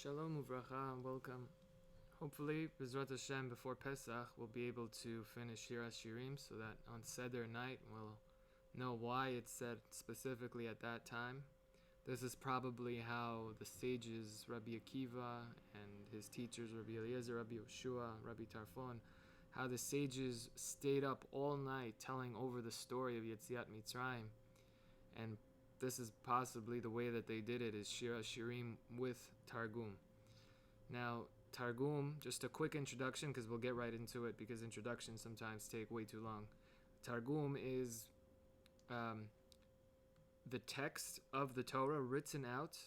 Shalom uvracha and welcome. Hopefully, B'ezrat Hashem, before Pesach, we'll be able to finish Shir HaShirim so that on Seder night we'll know why it's said specifically at that time. This is probably how the sages, Rabbi Akiva and his teachers, Rabbi Eliezer, Rabbi Yoshua, Rabbi Tarfon, how the sages stayed up all night telling over the story of Yetziat Mitzrayim. And this is possibly the way that they did it, is Shir HaShirim with Targoom. Now, Targoom, just a quick introduction because we'll get right into it because introductions sometimes take way too long. Targoom is the text of the Torah written out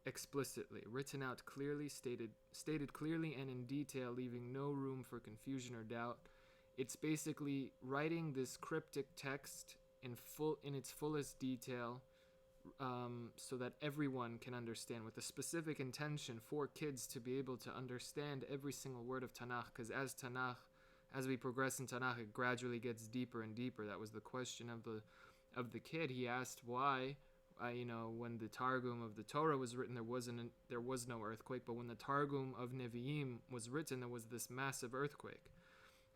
explicitly, written out clearly, stated clearly and in detail, leaving no room for confusion or doubt. It's basically writing this cryptic text in its fullest detail, so that everyone can understand, with a specific intention for kids to be able to understand every single word of Tanakh, because as we progress in Tanakh, it gradually gets deeper and deeper. That was the question of the kid. He asked why, when the Targum of the Torah was written, there was no earthquake, but when the Targum of Nevi'im was written, there was this massive earthquake.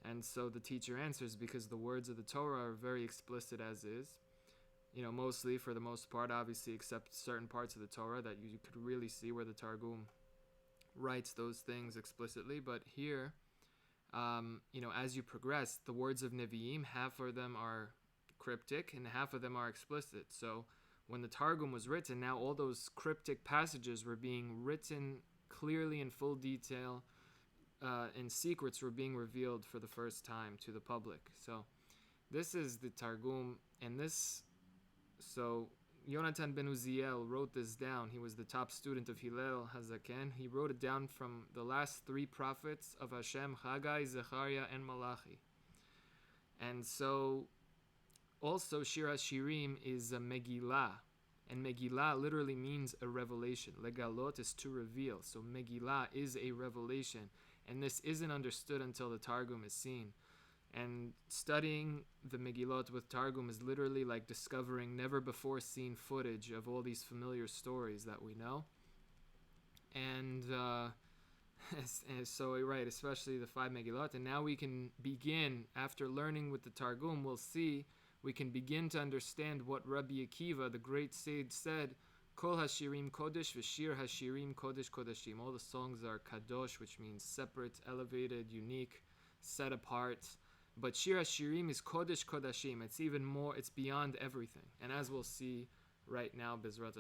And so the teacher answers, because the words of the Torah are very explicit as is. Mostly, for the most part, obviously, except certain parts of the Torah that you could really see where the Targum writes those things explicitly. But here, as you progress, the words of Nevi'im, half of them are cryptic and half of them are explicit. So when the Targum was written, now all those cryptic passages were being written clearly in full detail, and secrets were being revealed for the first time to the public. So this is the Targum, and So Yonatan ben Uziel wrote this down. He was the top student of Hillel Hazaken. He wrote it down from the last three prophets of Hashem, Haggai, Zechariah, and Malachi. And so also Shir HaShirim is a Megillah. And Megillah literally means a revelation. Legalot is to reveal. So Megillah is a revelation. And this isn't understood until the Targum is seen. And studying the Megillot with Targum is literally like discovering never before seen footage of all these familiar stories that we know. And so, right, especially the five Megillot. And now we can begin, after learning with the Targum, we can begin to understand what Rabbi Akiva, the great sage, said. Kol HaShirim Kodesh v'Shir HaShirim Kodesh Kodeshim. All the songs are Kadosh, which means separate, elevated, unique, set apart. But Shir HaShirim is Kodesh Kodashim. It's even more, it's beyond everything. And as we'll see right now, B'ezrat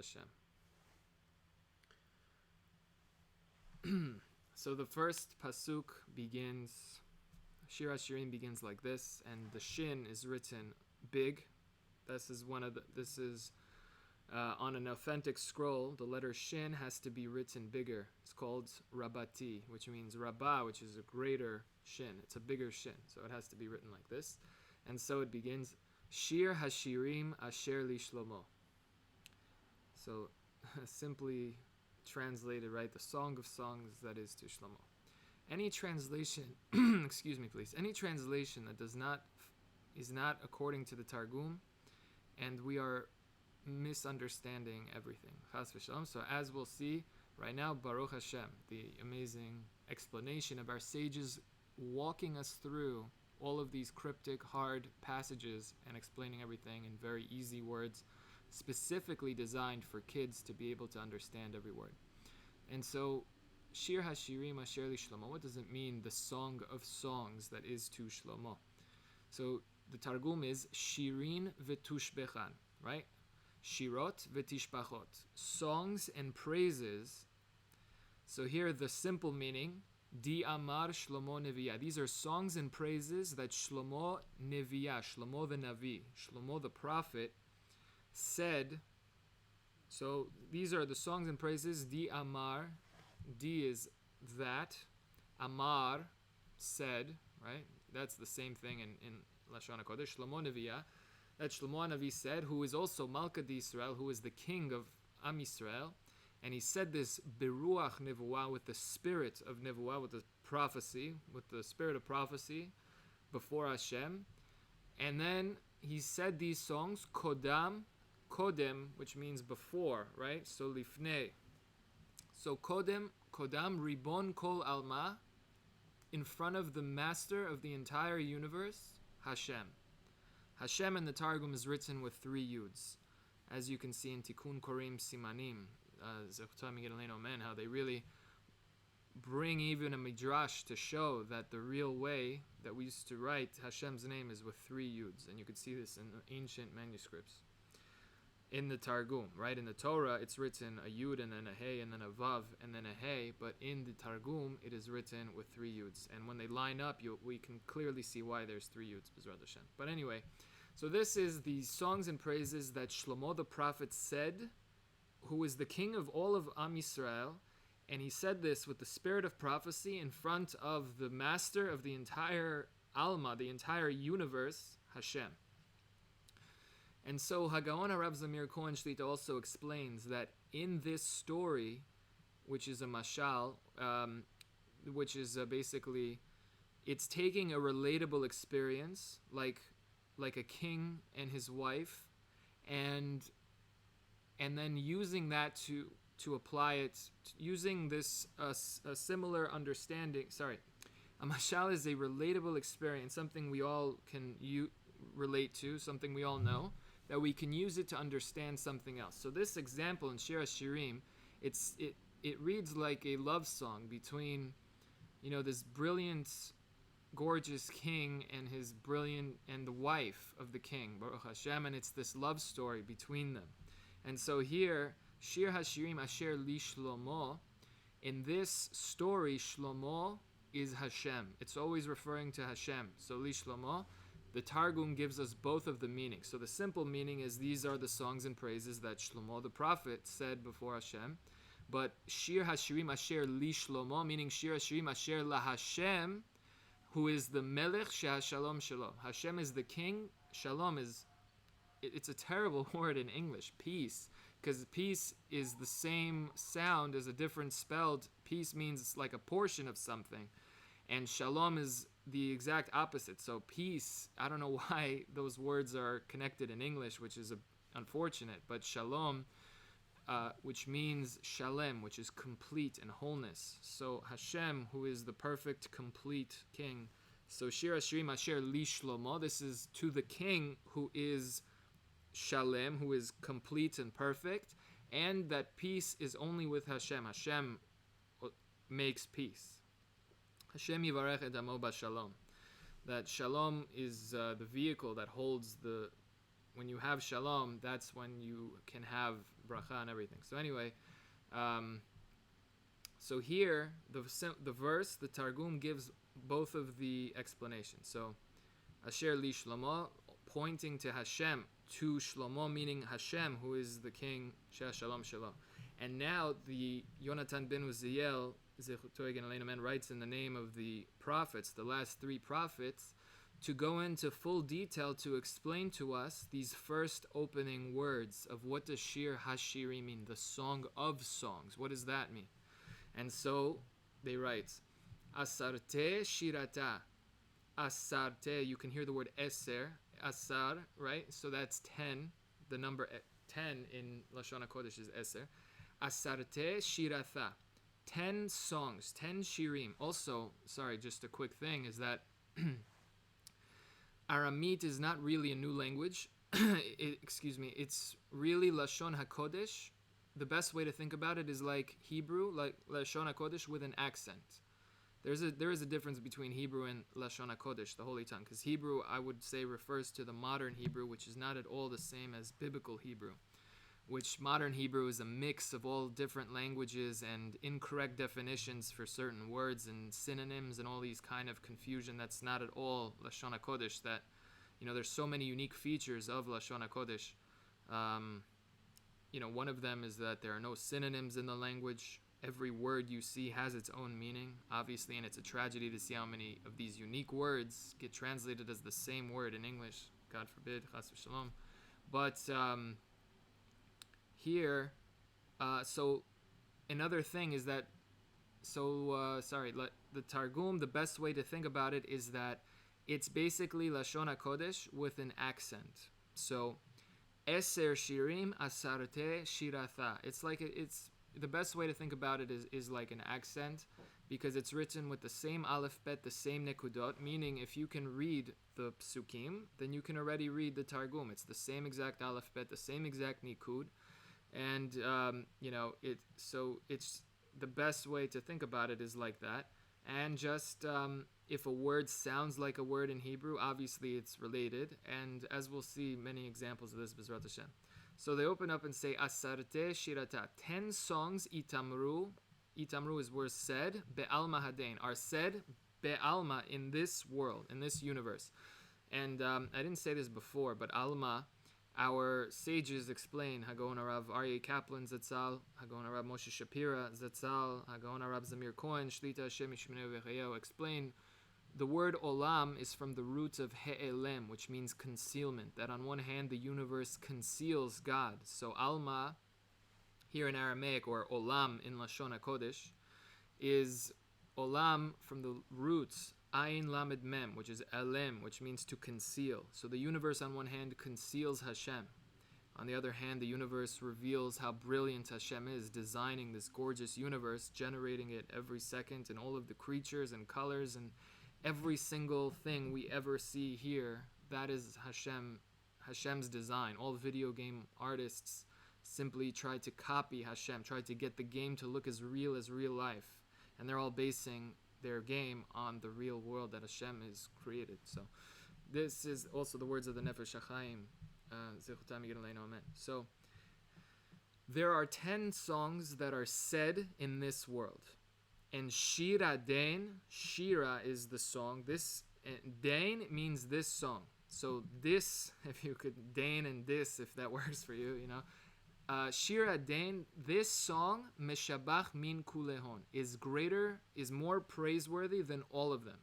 Hashem. So the first pasuk begins, Shir HaShirim begins like this, and the shin is written big. This is on an authentic scroll, the letter shin has to be written bigger. It's called Rabati, which means Rabbah, which is a greater shin. It's a bigger shin, so it has to be written like this. And so it begins, Shir HaShirim Asher Li Shlomo. So simply translated, right, the Song of Songs that is to Shlomo. Any translation, excuse me please, any translation that is not according to the Targum, and we are misunderstanding everything. Chas v'shalom. So as we'll see right now, Baruch Hashem, the amazing explanation of our sages walking us through all of these cryptic, hard passages and explaining everything in very easy words, specifically designed for kids to be able to understand every word. And so, Shir HaShirim Asher Li Shlomo, what does it mean, the song of songs that is to Shlomo? So the Targum is Shirin v'tushbechan, right? Shirot v'tishbachot, songs and praises. So here the simple meaning, Di Amar Shlomo Neviah. These are songs and praises that Shlomo Neviah, Shlomo the Navi, Shlomo the prophet, said. So these are the songs and praises. Di Amar, Di is that, Amar, said, right? That's the same thing in Lashon HaKodesh. Shlomo Neviah, that Shlomo Navi said, who is also Malka d'Yisrael, who is the king of Am Yisrael. And he said this Beruach Nevuah, with the spirit of Nevuah, with the prophecy, with the spirit of prophecy before Hashem. And then he said these songs, Kodam, Kodem, which means before, right? So Lifnei. So Kodem Kodam Ribon Kol Alma, in front of the master of the entire universe, Hashem. Hashem in the Targoom is written with 3 yuds, as you can see in Tikkun Korim Simanim, how they really bring even a midrash to show that the real way that we used to write Hashem's name is with 3 yuds, and you could see this in the ancient manuscripts. In the Targum, right? In the Torah, it's written a yud and then a hey and then a vav and then a hey, but in the Targum, it is written with 3 yuds. And when they line up, we can clearly see why there's 3 yuds, B'ezrat Hashem. But anyway, so this is the songs and praises that Shlomo the prophet said, who is the king of all of Am Yisrael, and he said this with the spirit of prophecy in front of the master of the entire Alma, the entire universe, Hashem. And so Hagaon Harav Zamir Cohen Shlita also explains that in this story, which is a mashal, which is basically, it's taking a relatable experience, like a king and his wife, and then using that to apply it, using this a similar understanding. A mashal is a relatable experience, something we all can relate to, something we all know, that we can use it to understand something else. So this example in Shir HaShirim, it reads like a love song between, this brilliant, gorgeous king and the wife of the king, Baruch Hashem, and it's this love story between them. And so here, Shir HaShirim Asher Li Shlomo, in this story, Shlomo is Hashem. It's always referring to Hashem. So Li Shlomo, the Targum gives us both of the meanings. So the simple meaning is these are the songs and praises that Shlomo the prophet said before Hashem. But Shir HaShirim Asher Li Shlomo, meaning Shir HaShirim Asher La Hashem, who is the Melech Shalom Shalom. Hashem is the king. Shalom it's a terrible word in English, peace, because peace is the same sound as a different spelled. Peace means it's like a portion of something, and shalom is the exact opposite. So peace, I don't know why those words are connected in English, which is unfortunate, but shalom, which means shalem, which is complete and wholeness. So Hashem, who is the perfect, complete king. So Shir HaShirim Asher Li Shlomo, this is to the king who is shalem, who is complete and perfect, and that peace is only with Hashem. Hashem makes peace. Hashem yivarech et amo b'shalom. That shalom is the vehicle that holds when you have shalom, that's when you can have bracha and everything. So anyway, so here, the verse, the Targum gives both of the explanations. So, Asher li Shlomo, pointing to Hashem, to Shlomo, meaning Hashem, who is the king, Sheh Shalom Shalom. And now the Yonatan ben Uziel, writes in the name of the prophets, the last 3 prophets, to go into full detail to explain to us these first opening words of what does Shir HaShirim mean, the song of songs. What does that mean? And so they write, Asarte Shirata. Asarte, you can hear the word Eser, Asar, right? So that's 10. The number 10 in Lashon HaKodesh is Eser. Asarte Shiratha. 10 songs, 10 shirim. Also, just a quick thing is that Aramite is not really a new language. It's really Lashon HaKodesh. The best way to think about it is like Hebrew, like Lashon HaKodesh with an accent. There is a difference between Hebrew and Lashon HaKodesh, the Holy Tongue, because Hebrew, I would say, refers to the modern Hebrew, which is not at all the same as biblical Hebrew, which modern Hebrew is a mix of all different languages and incorrect definitions for certain words and synonyms and all these kind of confusion. That's not at all Lashon HaKodesh. That, there's so many unique features of Lashon HaKodesh. One of them is that there are no synonyms in the language. Every word you see has its own meaning, obviously, and it's a tragedy to see how many of these unique words get translated as the same word in English. God forbid, chas v'shalom. But here, so another thing is that, the Targum, the best way to think about it is that it's basically Lashon HaKodesh with an accent. So, Eser Shirim Asarte Shiratha. It's like it's the best way to think about it is like an accent, because it's written with the same aleph bet, the same nekudot, meaning if you can read the psukim, then you can already read the Targum. It's the same exact aleph bet, the same exact nikud, and it's the best way to think about it is like that. And just if a word sounds like a word in Hebrew, obviously it's related, and as we'll see many examples of this, B'ezrat Hashem. So they open up and say, Asarte Shirata, 10 songs itamru. Itamru is were said, Be'alma Hadain, are said Be'alma in this world, in this universe. And I didn't say this before, but Alma, our sages explain, Hagon Rav Aryeh Kaplan Zatzal, Hagon Rav Moshe Shapira Zatzal, Hagon Rav Zamir Cohen, Shlita Hashem Yishmenu V'Chayahu, explain the word olam is from the root of he'elem, which means concealment. That on one hand, the universe conceals God. So alma, here in Aramaic, or olam in Lashon HaKodesh, is olam from the roots ayin lamed mem, which is elem, which means to conceal. So the universe on one hand conceals Hashem. On the other hand, the universe reveals how brilliant Hashem is, designing this gorgeous universe, generating it every second, and all of the creatures and colors and every single thing we ever see here, that is Hashem's design. All video game artists simply try to copy Hashem, try to get the game to look as real life. And they're all basing their game on the real world that Hashem has created. So this is also the words of the Nefesh HaChaim. So there are 10 songs that are said in this world. And Shira Dain, Shira is the song. This Dain means this song. So this, if you could Dain and this, if that works for you, Shira Dain, this song, Meshabach min kulehon, is more praiseworthy than all of them.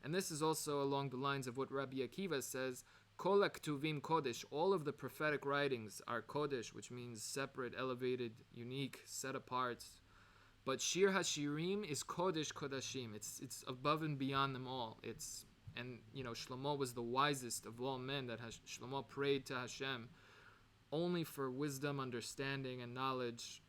And this is also along the lines of what Rabbi Akiva says, Kol haktuvim kodesh, all of the prophetic writings are kodesh, which means separate, elevated, unique, set apart. But Shir HaShirim is Kodesh Kodashim. It's above and beyond them all. Shlomo was the wisest of all men. That Shlomo prayed to Hashem only for wisdom, understanding, and knowledge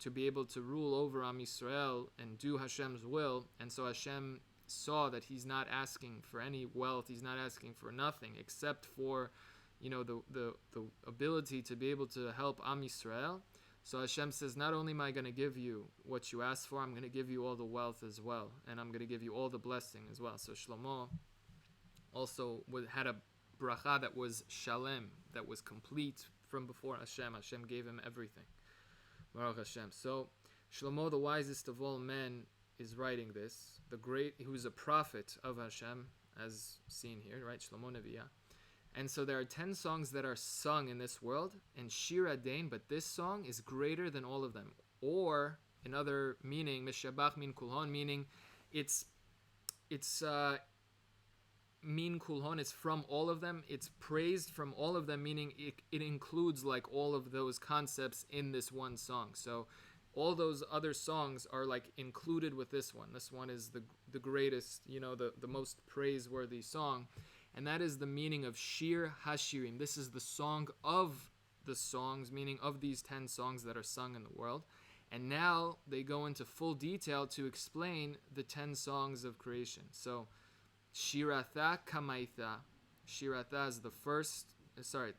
to be able to rule over Am Yisrael and do Hashem's will. And so Hashem saw that he's not asking for any wealth. He's not asking for nothing except for, the ability to be able to help Am Yisrael. So Hashem says, not only am I going to give you what you asked for, I'm going to give you all the wealth as well. And I'm going to give you all the blessing as well. So Shlomo also had a bracha that was shalem, that was complete from before Hashem. Hashem gave him everything. Baruch Hashem. So Shlomo, the wisest of all men, is writing this. Who's a prophet of Hashem, as seen here, right? Shlomo Neviah. And so there are 10 songs that are sung in this world, and Shir Dain, but this song is greater than all of them. Or, another meaning, Meshabach min kulhon, meaning it's min kulhon, it's from all of them, it's praised from all of them, meaning it includes like all of those concepts in this one song. So all those other songs are like included with this one. This one is the greatest, the most praiseworthy song. And that is the meaning of Shir HaShirim. This is the song of the songs, meaning of these 10 songs that are sung in the world. And now they go into full detail to explain the 10 songs of creation. So, Shiratha Kamaitha. Shiratha is the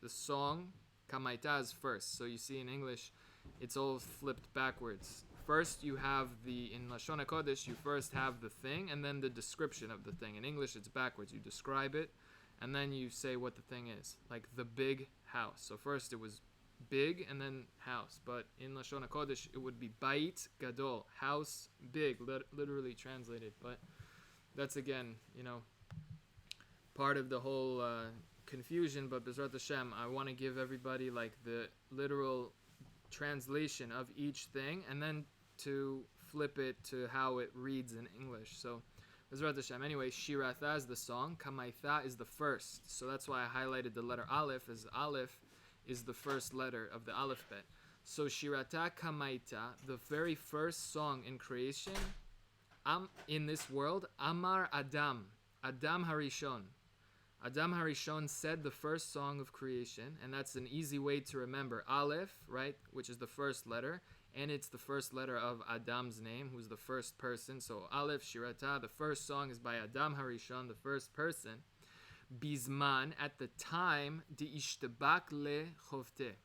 song. Kamaitha is first. So you see in English, it's all flipped backwards. First you have in Lashon HaKodesh, you first have the thing and then the description of the thing. In English it's backwards. You describe it and then you say what the thing is. Like the big house. So first it was big and then house. But in Lashon HaKodesh it would be Bait Gadol, house big, literally translated. But that's again, part of the whole confusion. But B'ezrat Hashem, I want to give everybody like the literal translation of each thing and then to flip it to how it reads in English. So B'ezrat Hashem. Anyway, Shiratha is the song, Kamaitha is the first. So that's why I highlighted the letter Aleph, as Aleph is the first letter of the Aleph bet. So Shirata Kamaita, the very first song in creation, in this world, Amar Adam Harishon. Adam Harishon said the first song of creation, and that's an easy way to remember. Aleph, right, which is the first letter, and it's the first letter of Adam's name, who's the first person. So Aleph Shirata, the first song is by Adam Harishon, the first person. Bizman, at the time, de ishtebak le chovte.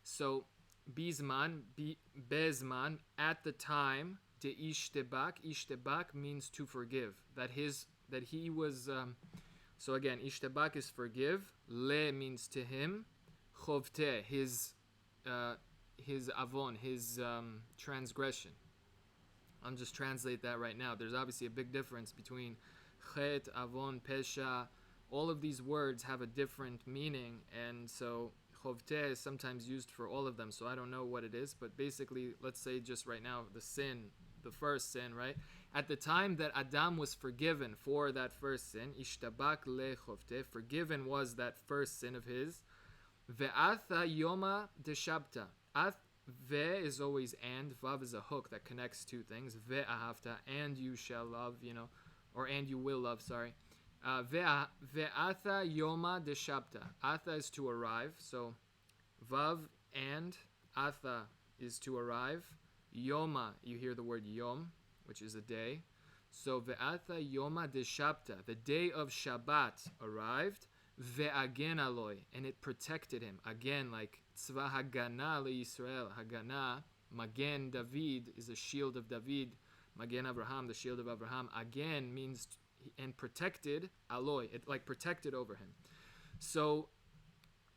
So Bizman, bezman, at the time, de ishtebak means to forgive. That he was. So again, ishtebak is forgive. Le means to him. Chovte, his avon, his transgression. I'm just translate that right now. There's obviously a big difference between chet, avon, pesha. All of these words have a different meaning, and so chovte is sometimes used for all of them. So I don't know what it is, but basically, let's say just right now, the first sin, right? At the time that Adam was forgiven for that first sin, ishtabak le chovte, forgiven was that first sin of his. Ve'atha yoma deshabta. Ve is always and. Vav is a hook that connects two things. Ve'ahavta, and you shall love, or and you will love, sorry. Ve'atha yoma deshabta. Atha is to arrive. So Vav and Atha is to arrive. Yoma, you hear the word yom, which is a day. So ve'atha yoma deshabta. The day of Shabbat arrived. Ve'agen aloi, and it protected him. Again, like tzva hagana leYisrael. Hagana, magen David is a shield of David. Magen Avraham, the shield of Avraham. Again means and protected aloi. It like protected over him. So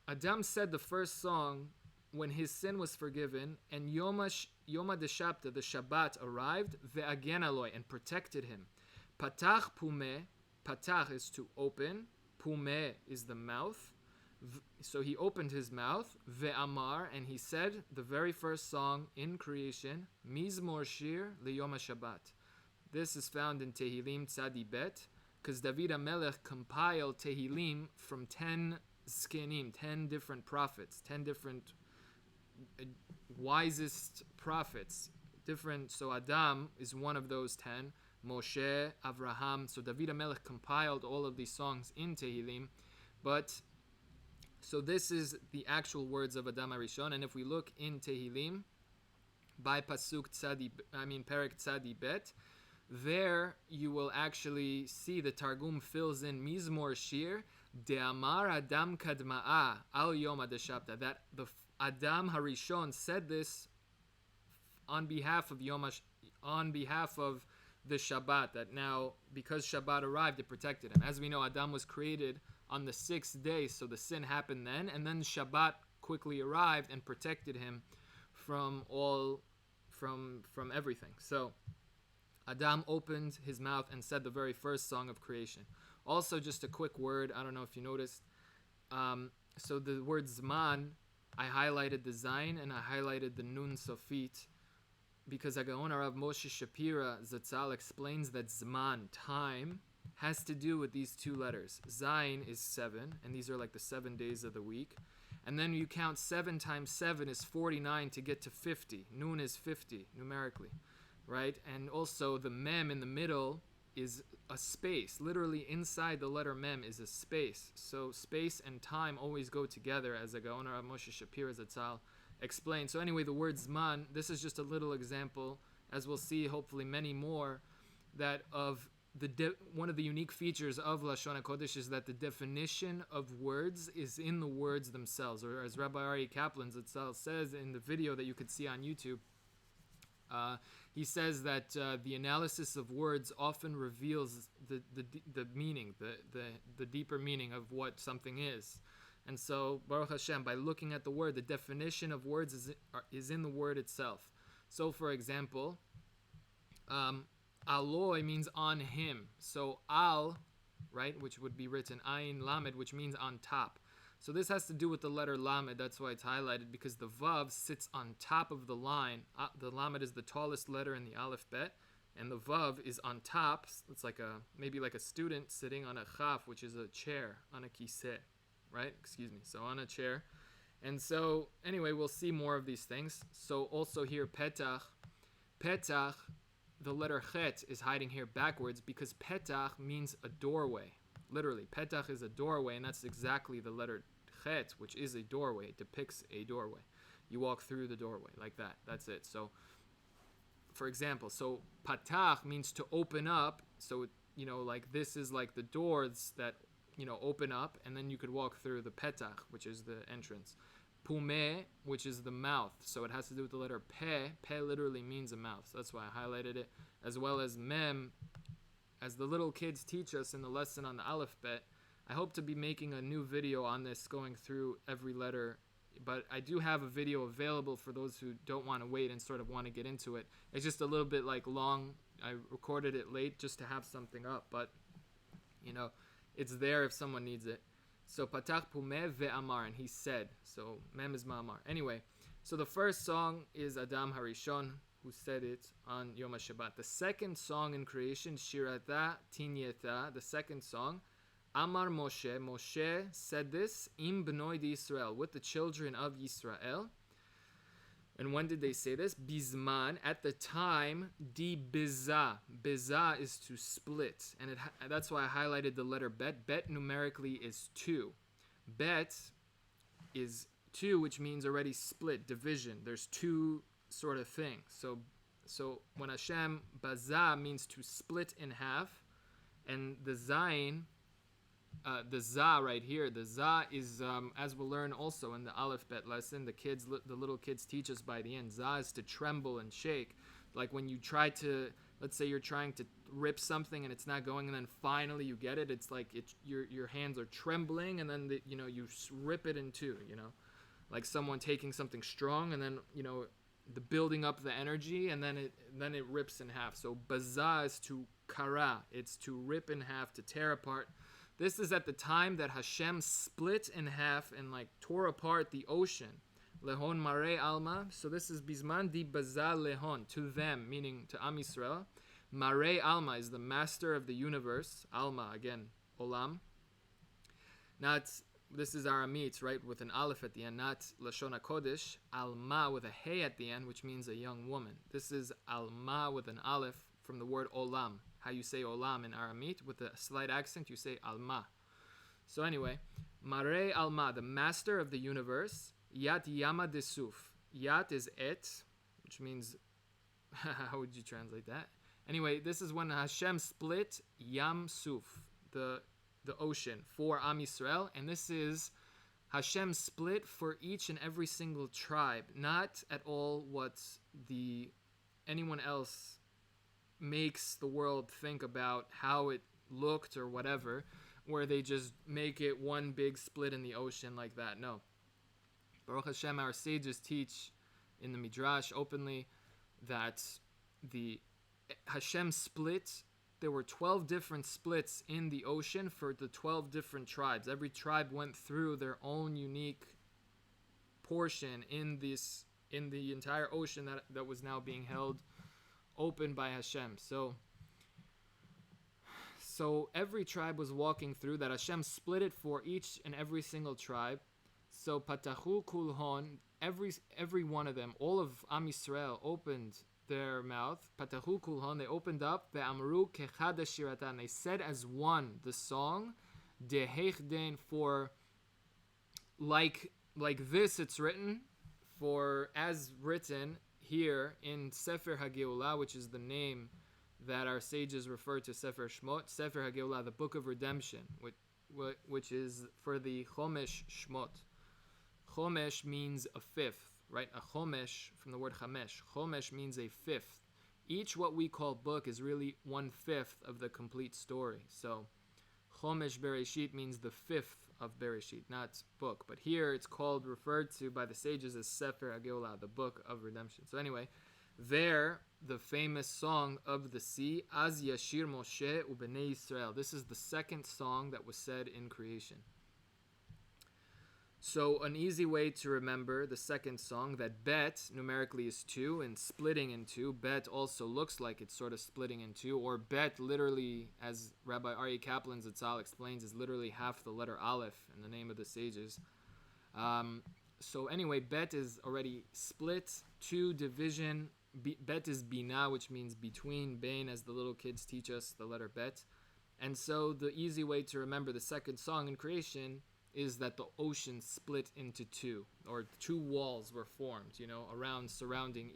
Adam said the first song when his sin was forgiven, and Yoma deshabta, the Shabbat arrived. Ve'agen aloi, and protected him. Patach pume. Patach is to open. Pume is the mouth. So he opened his mouth. Ve'amar, and he said the very first song in creation, Mizmor Shir Liyom HaShabbat. This is found in Tehillim Tzadi Bet, because David HaMelech compiled Tehillim from 10 zkenim, 10 different prophets, 10 different wisest prophets. So Adam is one of those 10. Moshe, Avraham. So David HaMelech compiled all of these songs in Tehillim. But, so this is the actual words of Adam HaRishon. And if we look in Tehillim, by Pasuk Perek Tzadi Bet, there you will actually see the Targoom fills in Mizmor Shir, De'amar Adam Kadma'a Al Yom HaDeshabta. That the Adam HaRishon said this on behalf of the Shabbat, that now, because Shabbat arrived, it protected him. As we know, Adam was created on the 6th day, so the sin happened then, and then Shabbat quickly arrived and protected him from everything. So Adam opened his mouth and said the very first song of creation. Also, just a quick word, I don't know if you noticed, so the word Zman, I highlighted the Zayin and I highlighted the Nun Sofit, because Agaon Rav Moshe Shapira Zatzal explains that Zman, time, has to do with these two letters. Zayin is 7, and these are like the 7 days of the week. And then you count 7 times 7 is 49 to get to 50. Nun is 50, numerically, right? And also the Mem in the middle is a space. Literally inside the letter Mem is a space. So space and time always go together, as Agaon Rav Moshe Shapira Zatzal explain. So anyway, the word Zman, this is just a little example, as we'll see hopefully many more, that of one of the unique features of Lashon HaKodesh is that the definition of words is in the words themselves, or as Rabbi Ari Kaplan itself says in the video that you could see on YouTube, he says that the analysis of words often reveals the meaning, the deeper meaning of what something is. And so, Baruch Hashem, by looking at the word, the definition of words is in the word itself. So, for example, aloi means on him. So, al, right, which would be written ayin lamed, which means on top. So this has to do with the letter lamed. That's why it's highlighted, because the vav sits on top of the line. The lamed is the tallest letter in the aleph bet, and the vav is on top. It's like maybe like a student sitting on a chaf, which is a chair, on a kiseh. Right? So on a chair. And so, anyway, we'll see more of these things. So also here, petach, the letter chet is hiding here backwards because petach means a doorway. Literally, petach is a doorway, and that's exactly the letter chet, which is a doorway. It depicts a doorway. you walk through the doorway like that. That's it. So, for example, so patach means to open up. So, like this is like the doors that, open up, and then you could walk through the petach, which is the entrance. Pumeh, which is the mouth. So it has to do with the letter pe. Pe literally means a mouth. So that's why I highlighted it. As well as mem, as the little kids teach us in the lesson on the alphabet. I hope to be making a new video on this, going through every letter. But I do have a video available for those who don't want to wait and sort of want to get into it. It's just a little bit like long. I recorded it late just to have something up. But, it's there if someone needs it. So patach pumeh ve'amar, and he said. So mem is ma'amar. Anyway, so the first song is Adam Harishon, who said it on Yom HaShabbat. The second song in creation, Shirata Tinyeta, the second song, Amar Moshe, Moshe said this, Im b'noi Yisrael, with the children of Yisrael. And when did they say this? Bizman, at the time, di biza. Biza is to split. And that's why I highlighted the letter bet. Bet numerically is 2. Bet is 2, which means already split, division. There's 2 sort of things. So when Hashem, baza means to split in half. And the zayin, the za right here, the za is, as we'll learn also in the Aleph Bet lesson, the little kids teach us by the end, za is to tremble and shake. Like when you try to, let's say you're trying to rip something and it's not going, and then finally you get it, it's like your hands are trembling, and then you rip it in two, like someone taking something strong, and then the building up the energy, and then it rips in half. So baza is to kara, it's to rip in half, to tear apart. This is at the time that Hashem split in half and tore apart the ocean. Lehon mare alma. So this is bisman di baza lehon, to them, meaning to Am Yisrael. Mare alma is the master of the universe. Alma, again, olam. This is Aramite, right, with an aleph at the end, not Lashon HaKodesh. Alma with a hey at the end, which means a young woman. This is Alma with an aleph from the word olam. How you say olam in Aramite, with a slight accent, you say alma. So anyway, Mare alma, the master of the universe, Yat yama desuf. Yat is et, which means, how would you translate that? Anyway, this is when Hashem split Yam Suf, the ocean, for Am Yisrael, and this is Hashem split for each and every single tribe, not at all what anyone else makes the world think about how it looked or whatever, where they just make it one big split in the ocean like that. No. Baruch Hashem, our sages teach in the Midrash openly that the Hashem split, there were 12 different splits in the ocean for the 12 different tribes. Every tribe went through their own unique portion in the entire ocean that was now being held open by Hashem. So every tribe was walking through that. Hashem split it for each and every single tribe. So patachu kulhon, every one of them, all of Am Yisrael opened their mouth. Patachu kulhon, they opened up. Ve'amru kechad shiratan, they said as one the song. Dehechden, for like this it's written, for as written here in Sefer HaGeulah, which is the name that our sages refer to Sefer Shmot, Sefer HaGeulah, the Book of Redemption, which is for the Chomesh Shmot. Chomesh means a fifth, right? A Chomesh, from the word Chamesh. Chomesh means a fifth. Each what we call book is really 1/5 of the complete story. So Chomesh Bereshit means the fifth of Bereshit, not book. But here it's referred to by the sages as Sefer HaGeulah, the Book of Redemption. So anyway, there, the famous song of the sea, Az Yashir Moshe U'Bnei Yisrael. This is the second song that was said in creation. So an easy way to remember the second song, that bet numerically is 2 and splitting in 2. Bet also looks like it's sort of splitting in 2, or bet literally, as Rabbi Aryeh Kaplan Zatzal explains, is literally half the letter Aleph in the name of the sages. So anyway, bet is already split, 2 division. Bet is bina, which means between, bain, as the little kids teach us, the letter bet. And so the easy way to remember the second song in creation is that the ocean split into two, or two walls were formed, around surrounding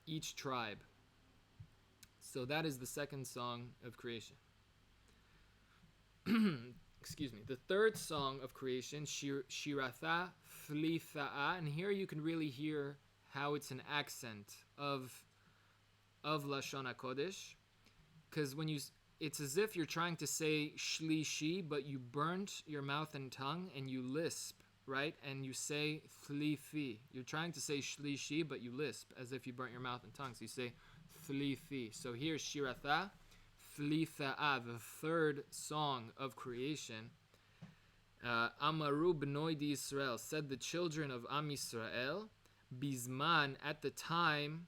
each tribe. So that is the second song of creation. Excuse me. The third song of creation, Shiratha Flitha'a, and here you can really hear how it's an accent of Lashon HaKodesh, because it's as if you're trying to say shlishi, but you burnt your mouth and tongue and you lisp, right? And you say thlithi. You're trying to say shlishi, but you lisp as if you burnt your mouth and tongue. So you say thlithi. So here's Shiratha Flitha'a, the third song of creation. Amaru b'noi Yisrael, said the children of Am Yisrael, Bizman, at the time.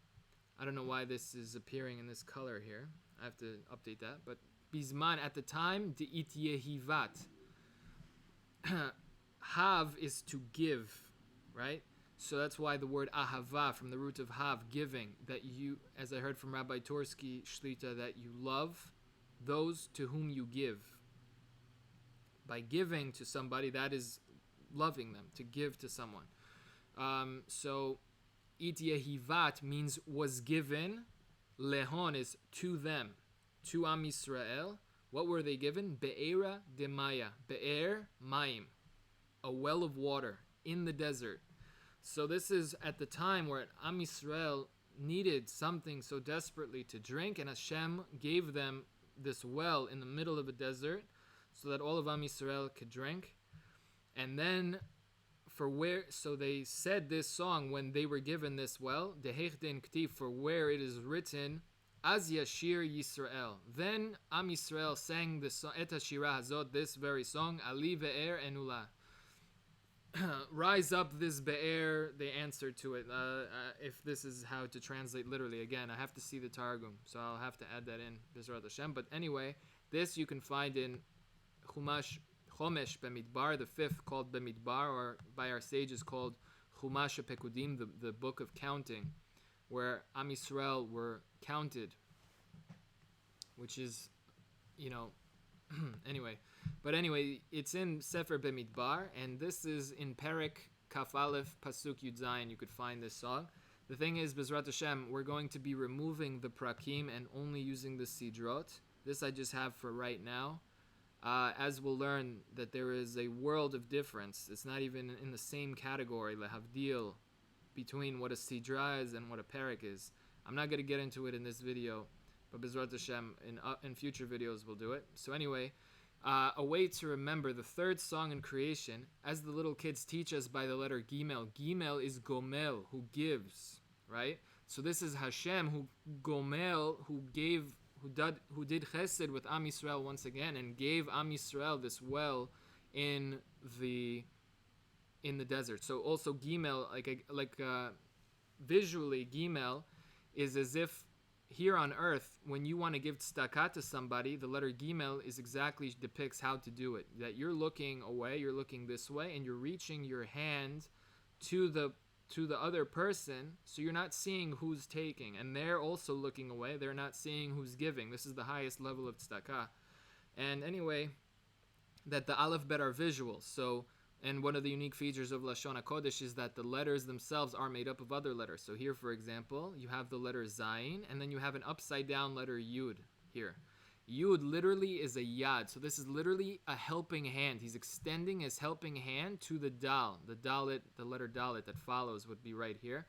I don't know why this is appearing in this color here. I have to update that. But Bizman, at the time, De'it Yehivat. Hav is to give, right? So that's why the word ahava, from the root of hav, giving, that you, as I heard from Rabbi Torsky Shlita, that you love those to whom you give. By giving to somebody, that is loving them, to give to someone. So it yehivat means was given. Lehon is to them, to Am Yisrael. What were they given? Be'era de Maya. Be'er Mayim, a well of water in the desert. So this is at the time where Am Yisrael needed something so desperately to drink, and Hashem gave them this well in the middle of a desert so that all of Am Yisrael could drink. And then so they said this song when they were given this well, Dehechden Ktiv, for where it is written, Az Yashir Yisrael. Then Am Yisrael sang the song, Et HaShirah Hazot, this very song, Ali Ve'er Enula. Rise up this Be'er, they answered to it. If this is how to translate literally, again, I have to see the Targoom, so I'll have to add that in, B'ezrat Hashem. But anyway, this you can find in Chumash Chomesh Bemidbar, the fifth called Bemidbar, or by our sages called Chumash Pekudim, the book of counting, where Am Yisrael were counted, which is, anyway. But anyway, it's in Sefer Bemidbar, and this is in Perek Kaf Aleph Pasuk Yud Zayin. You could find this song. The thing is, B'ezrat Hashem, we're going to be removing the prakim and only using the sidrot. This I just have for right now. As we'll learn that there is a world of difference. It's not even in the same category, lehavdil, between what a sidra is and what a perek is. I'm not going to get into it in this video, but B'ezrat Hashem, in future videos we'll do it. So anyway, a way to remember the third song in creation, as the little kids teach us by the letter Gimel. Gimel is Gomel, who gives, right? So this is Hashem, who Gomel, who did chesed with Am Yisrael once again, and gave Am Yisrael this well in the desert. So also Gimel, visually, Gimel is as if here on earth, when you want to give tzedakah to somebody, the letter Gimel depicts how to do it. That you're looking away, you're looking this way, and you're reaching your hand to the other person, so you're not seeing who's taking, and they're also looking away, they're not seeing who's giving. This is the highest level of tzedakah. And anyway, that the aleph bet are visual. So, and one of the unique features of Lashon HaKodesh is that the letters themselves are made up of other letters. So here, for example, you have the letter Zayin, and then you have an upside down letter Yud here. Yud literally is a yad. So this is literally a helping hand. He's extending his helping hand to the dal. The dalet, the letter dalet that follows would be right here.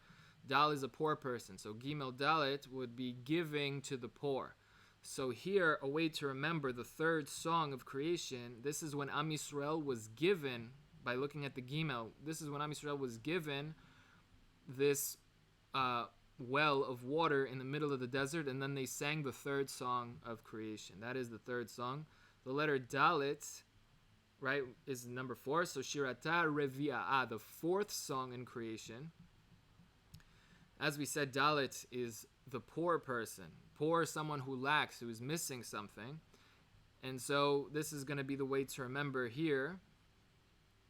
Dal is a poor person. So Gimel Dalet would be giving to the poor. So here, a way to remember the third song of creation, this is when Am Yisrael was given, by looking at the Gimel, this is when Am Yisrael was given this well of water in the middle of the desert, and then they sang the third song of creation. That is the third song. The letter Dalet, right, is number 4. So Shirata Revi'ah, the fourth song in creation. As we said, Dalet is the poor person. Poor, someone who lacks, who is missing something. And so this is going to be the way to remember here.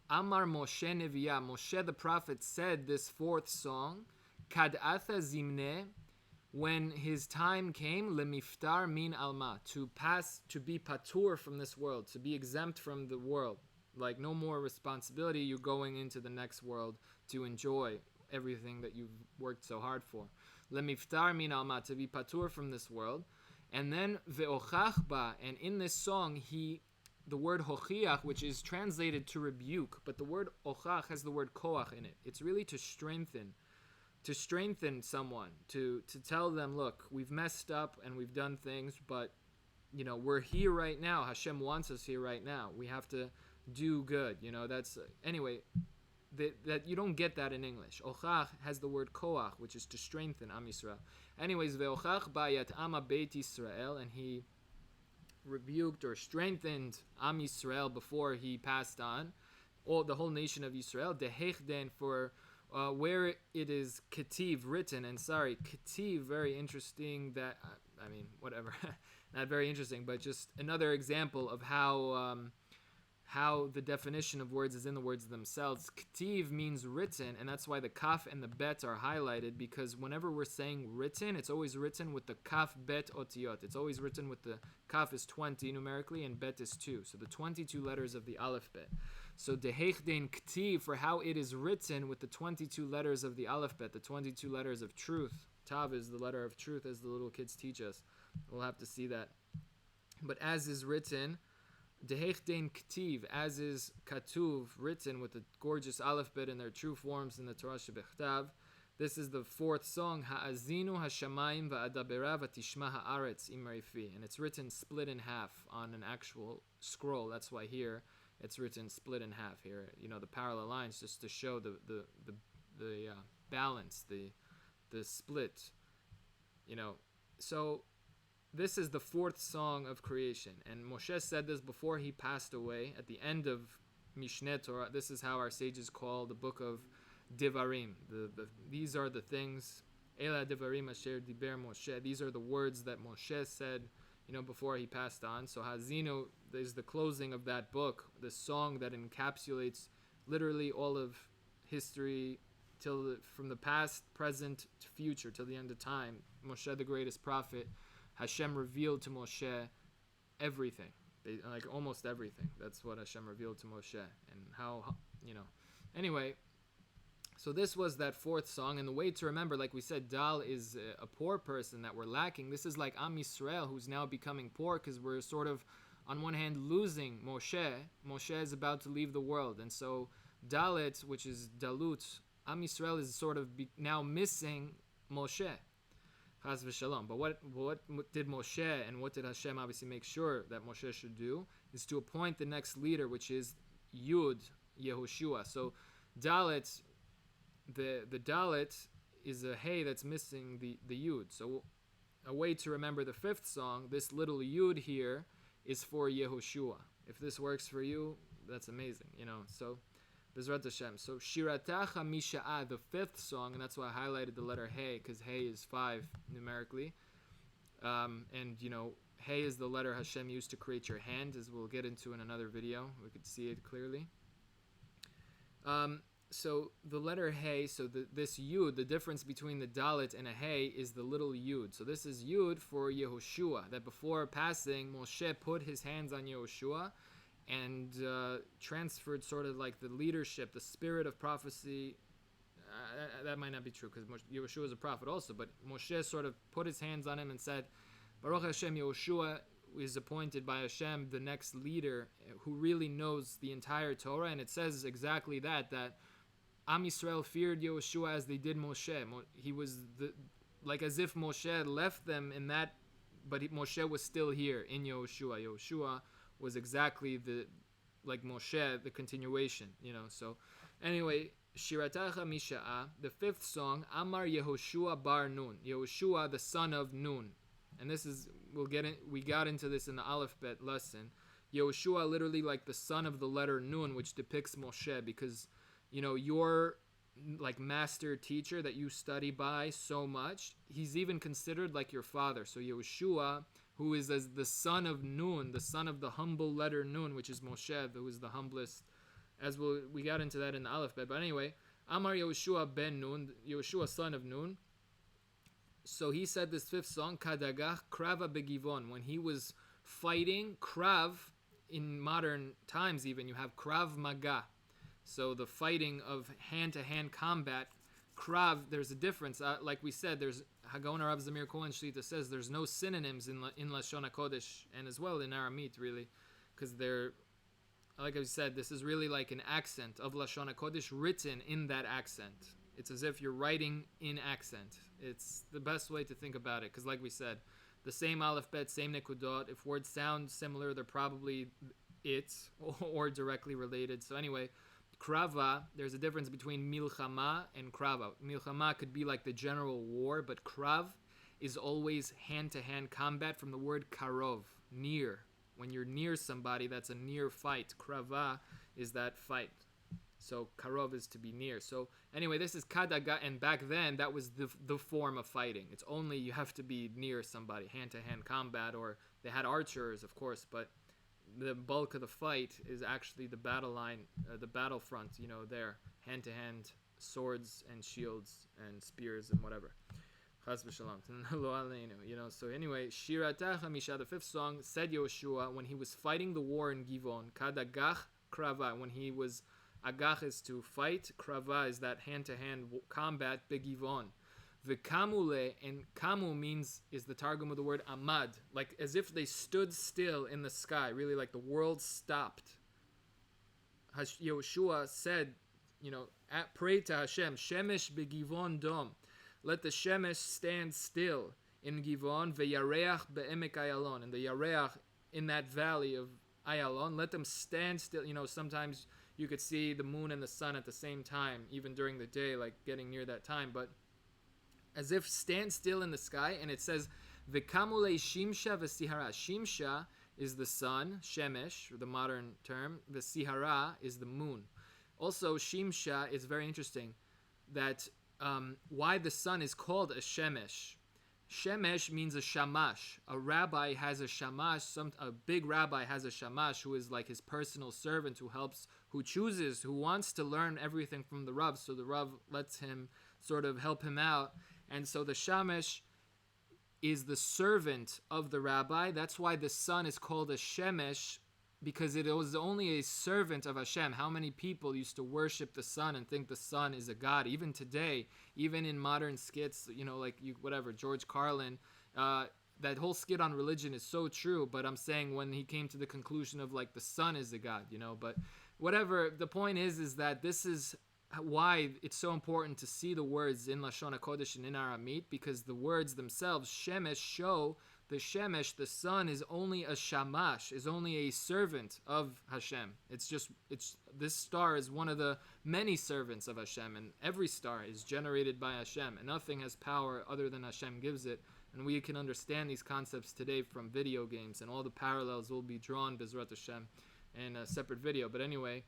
Amar Moshe Nevi'ah, Moshe the prophet said this fourth song, Kad atha zimne, when his time came, lemiftar min alma, to be patur from this world, to be exempt from the world, Like, no more responsibility. You're going into the next world to enjoy everything that you've worked so hard for. Lemiftar min alma, to be patur from this world. And then ve'ochach ba, and in this song, the word hochiach, which is translated to rebuke, but the word ochach has the word koach in it. It's really to strengthen someone, to tell them, look, we've messed up and we've done things, but we're here right now. Hashem wants us here right now. We have to do good. That's anyway. That you don't get that in English. Ochach has the word koach, which is to strengthen Am Yisrael. Anyways, ve'ochach bayat ama beit Yisrael, and he rebuked or strengthened Am Yisrael before he passed on, the whole nation of Yisrael. Dehechden, for where it is ketiv, written, and sorry, ketiv, very interesting. That whatever, not very interesting, but just another example of how the definition of words is in the words themselves. Ketiv means written, and that's why the kaf and the bet are highlighted, because whenever we're saying written, it's always written with the kaf bet otiyot. It's always written with the kaf is 20 numerically and bet is 2. So the 22 letters of the aleph bet. So dehechdein ketiv, for how it is written with the 22 letters of the aleph bet, the 22 letters of truth. Tav is the letter of truth, as the little kids teach us. We'll have to see that. But as is written, Dehechdein Ktiv, as is Katuv, written with the gorgeous aleph bet in their true forms in the Torah Shebechtav. This is the fourth song, Ha'azinu Hashamayim Va'adabera V'tishma Ha'aretz Imreifi. And it's written split in half on an actual scroll. That's why here it's written split in half here. The parallel lines, just to show the balance, the split. So this is the fourth song of creation, and Moshe said this before he passed away at the end of Mishneh Torah. This is how our sages call the book of Devarim. These are the things, Ela Devarim Asher Diber Moshe. These are the words that Moshe said, before he passed on. So Hazinu is the closing of that book, the song that encapsulates literally all of history from the past, present, to future, till the end of time. Moshe, the greatest prophet, Hashem revealed to Moshe everything, like almost everything. That's what Hashem revealed to Moshe, and how, Anyway, so this was that fourth song, and the way to remember, like we said, Dal is a poor person that we're lacking. This is like Am Yisrael, who's now becoming poor, because we're sort of, on one hand, losing Moshe. Moshe is about to leave the world, and so Dalet, which is Dalut, Am Yisrael is sort of now missing Moshe. Chas v'shalom. But what did Moshe and what did Hashem obviously make sure that Moshe should do is to appoint the next leader, which is Yud, Yehoshua. So Dalet, the Dalet is a hey that's missing the Yud. So a way to remember the fifth song, this little Yud here is for Yehoshua. If this works for you, that's amazing, So Bezrat Hashem. So Shiratacha Misha'a, the fifth song, and that's why I highlighted the letter Hey, because Hey is 5 numerically. And Hey is the letter Hashem used to create your hand, as we'll get into in another video. We could see it clearly. So the letter Hey, so this Yud, the difference between the Dalet and a Hey is the little Yud. So this is Yud for Yehoshua, that before passing, Moshe put his hands on Yehoshua and transferred sort of like the leadership, the spirit of prophecy. That might not be true, because Yehoshua is a prophet also, but Moshe sort of put his hands on him and said, Baruch Hashem, Yehoshua is appointed by Hashem the next leader who really knows the entire Torah, and it says exactly that Am Yisrael feared Yehoshua as they did Moshe. He was like as if Moshe left them in that, but Moshe was still here in Yehoshua. Yehoshua was exactly like Moshe, the continuation, So anyway, Shiratacha Misha'a, the fifth song, Amar Yehoshua bar Nun, Yehoshua the son of Nun. And this is, we got into this in the Aleph Bet lesson. Yehoshua literally like the son of the letter Nun, which depicts Moshe, because your like master teacher that you study by so much, he's even considered like your father. So Yehoshua, who is as the son of Nun, the son of the humble letter Nun, which is Moshe, who is the humblest, as we got into that in the Aleph Bet. But anyway, Amar Yehoshua ben Nun, Yehoshua son of Nun. So he said this fifth song, Kadagach Krava Begivon, when he was fighting. Krav in modern times even, you have Krav Maga. So the fighting of hand-to-hand combat. Krav, there's a difference. Like we said, there's Hagon Rav Zamir Cohen Shlita says there's no synonyms in Lashon HaKodesh, and as well in Aramית, really, because they're, like I said, this is really like an accent of Lashon HaKodesh written in that accent. It's as if you're writing in accent. It's the best way to think about it, because like we said, the same aleph bet, same nekudot. If words sound similar, they're probably it or directly related. So anyway, krava, there's a difference between milchama and krava. Milchama could be like the general war, but krav is always hand-to-hand combat from the word karov, near. When you're near somebody, that's a near fight. Krava is that fight. So karov is to be near. So anyway, this is kadaga, and back then that was the form of fighting. It's only you have to be near somebody, hand-to-hand combat, or they had archers, of course, but the bulk of the fight is actually the battle line, the battlefront, there, hand-to-hand swords and shields and spears and whatever. Chas v'shalom. So anyway, Shirata Chamisha, the fifth song, said Yoshua when he was fighting the war in Givon, Kadagach Krava, when he was, Agach is to fight, Krava is that hand-to-hand combat, Begivon. V'kamule, and kamu means, is the Targoom of the word amad, like as if they stood still in the sky, really like the world stopped. Yoshua said, pray to Hashem, Shemesh begivon dom, let the Shemesh stand still in Givon, ve'yareach be'emek Ayalon, and the Yareach in that valley of Ayalon, let them stand still. Sometimes you could see the moon and the sun at the same time, even during the day, like getting near that time, but as if stand still in the sky. And it says, V'kamule Shimsha v'Sihara. Shimsha is the sun, Shemesh, the modern term. V'Sihara is the moon. Also, Shimsha is very interesting, that why the sun is called a Shemesh. Shemesh means a shamash. A rabbi has a shamash, a big rabbi has a shamash who is like his personal servant, who helps, who chooses, who wants to learn everything from the Rav, so the Rav lets him sort of help him out. And so the Shemesh is the servant of the rabbi. That's why the sun is called a Shemesh, because it was only a servant of Hashem. How many people used to worship the sun and think the sun is a god? Even today, even in modern skits, George Carlin, that whole skit on religion is so true, but I'm saying when he came to the conclusion of like the sun is a god, but whatever, the point is that this is why it's so important to see the words in Lashon HaKodesh and in Aramit, because the words themselves, Shemesh, show the Shemesh, the sun, is only a shamash, is only a servant of Hashem. This star is one of the many servants of Hashem, and every star is generated by Hashem, and nothing has power other than Hashem gives it. And we can understand these concepts today from video games, and all the parallels will be drawn, Bezrat Hashem, in a separate video. But anyway,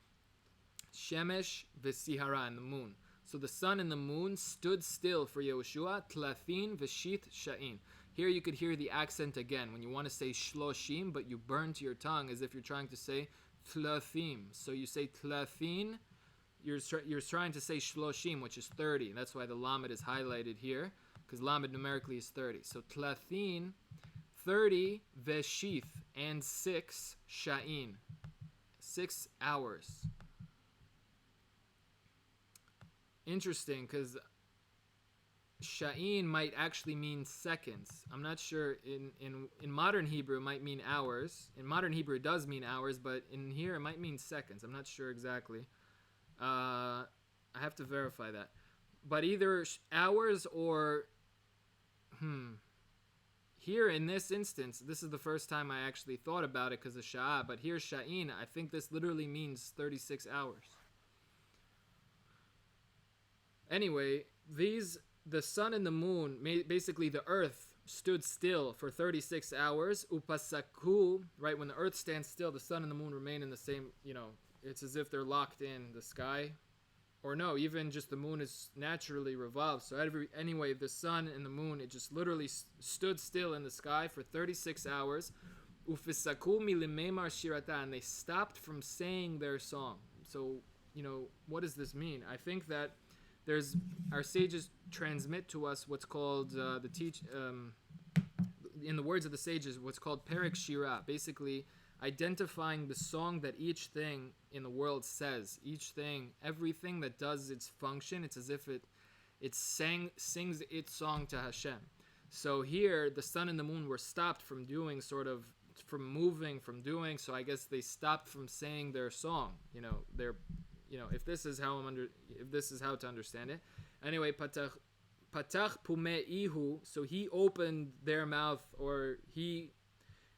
Shemesh v'Sihara, and the moon. So the sun and the moon stood still for Yehoshua, Tlathin v'Shit Sha'in. Here you could hear the accent again when you want to say Shloshim, but you burn to your tongue as if you're trying to say Tlathim. So you say Tlathin, you're trying to say Shloshim, which is 30. That's why the Lamed is highlighted here, because Lamed numerically is 30. So Tlathin, 30 v'Shith, and 6 Sha'in, 6 hours. Interesting, because Sha'in might actually mean seconds. I'm not sure. In modern Hebrew, it might mean hours. In modern Hebrew, it does mean hours, but in here, it might mean seconds. I'm not sure exactly. I have to verify that. But either hours or... Here, in this instance, this is the first time I actually thought about it because of Sha'ah, but here, Sha'in, I think this literally means 36 hours. Anyway, the sun and the moon, basically the earth, stood still for 36 hours. Upasaku, right, when the earth stands still, the sun and the moon remain in the same, it's as if they're locked in the sky. Or no, even just the moon is naturally revolved. So anyway, the sun and the moon, it just literally stood still in the sky for 36 hours. Ufisaku milimemar shirata, and they stopped from saying their song. So, what does this mean? I think that our sages transmit to us what's called in the words of the sages, what's called Perek Shirah. Basically, identifying the song that each thing in the world says. Each thing, everything that does its function, it's as if it sings its song to Hashem. So here, the sun and the moon were stopped from doing from moving, from doing. So I guess they stopped from saying their song. If this is how if this is how to understand it. Anyway, patach pumeihu. So he opened their mouth, or he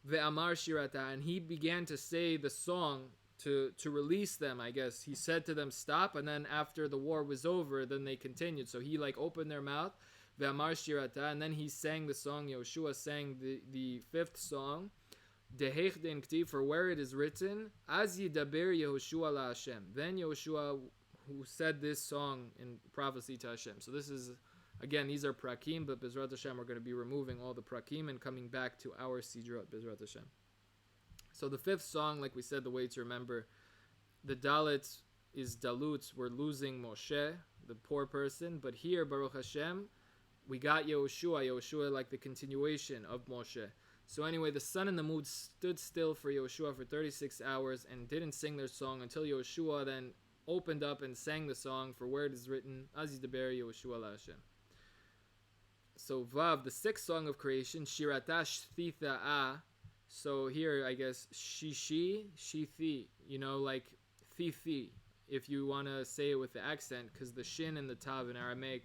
ve'amar shirata, and he began to say the song to release them. I guess he said to them, stop, and then after the war was over, then they continued. So he opened their mouth, ve'amar shirata, and then he sang the song. Yehoshua sang the fifth song. Dehechden ktiv, for where it is written, Az yidaber Yehoshua la Hashem. Then Yehoshua, who said this song in prophecy to Hashem. So this is, again, these are prakim, but Bezrat Hashem, we're going to be removing all the prakim and coming back to our sidrot, Bezrat Hashem. So the fifth song, like we said, the way to remember, the dalit is dalut, we're losing Moshe, the poor person, but here, Baruch Hashem, we got Yehoshua like the continuation of Moshe. So anyway, the sun and the moon stood still for Yehoshua for 36 hours and didn't sing their song until Yehoshua then opened up and sang the song, for where it is written, Az yidaber Yehoshua la Hashem. So Vav, the sixth song of creation, Shiratash Thitha'a. So here, I guess, Shishi, Shithi, like Thithi, if you want to say it with the accent, because the shin and the tav in Aramaic,